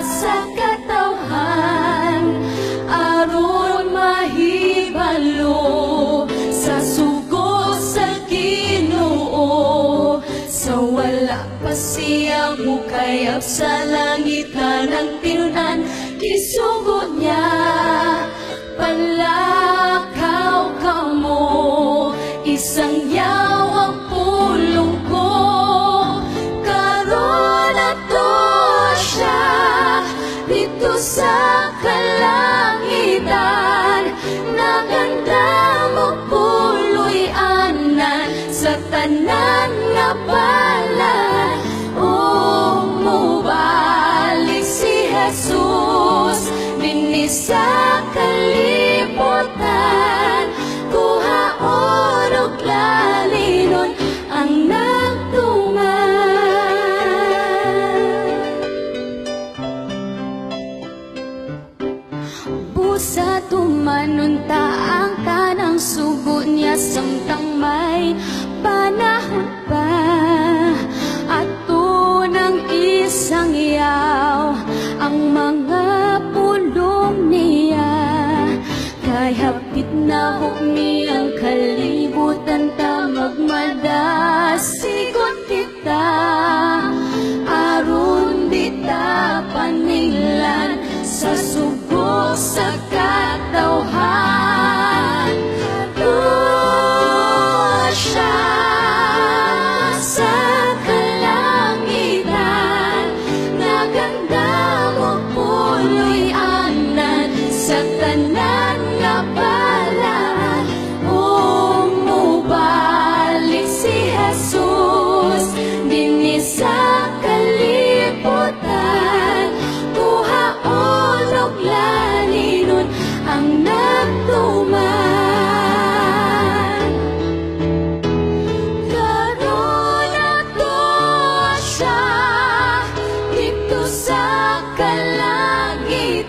sa katawhan, aron mahibalo sa sugo sa Ginoo. Sa wala pa siya mukayap sa langit na ng tinunan, gisugo niya palakaw ka mo, isang yawang pulong ko. Karon ato siya dito sa kalangitan, naganda mo puloy anan sa tanan nga balan. Mubalik si Jesus dinhi sa kalibutan, kuhaon og lalinon ang nagtuman. Busa tumanunta ang kanang sugo niya, samtang may panahon pa. Ato ng isang yaw ang mga pulong niya, kay hapit na hukmi ang kalibutan ta, magmadasigot kita aron di ta paninglan sa sugo sa katawhan. Siya sa kalangitan, naganda mo puloy anan sa tanan nga balan. Mubalik si Jesus dinhi sa kalibutan, kuhaon og lalinon ang nagtuman. Karon ato siya dito sa kalangitan,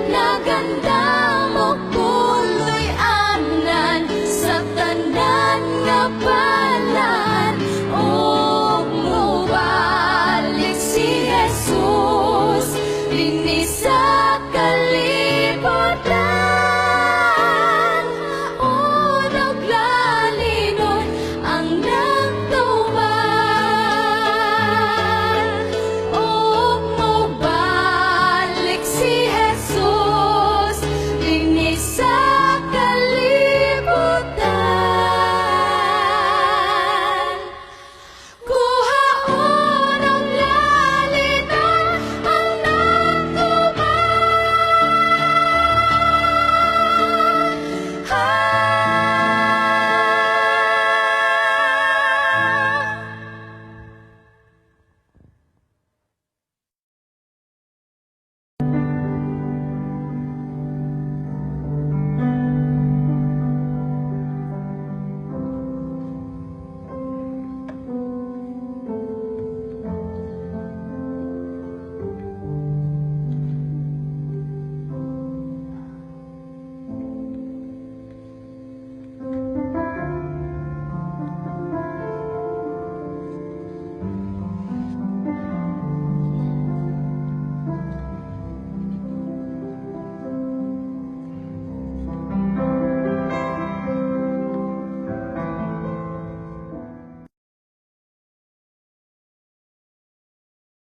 naganda mo puloy anan sa tanan nga balan. Mubalik si Jesus dinhi sa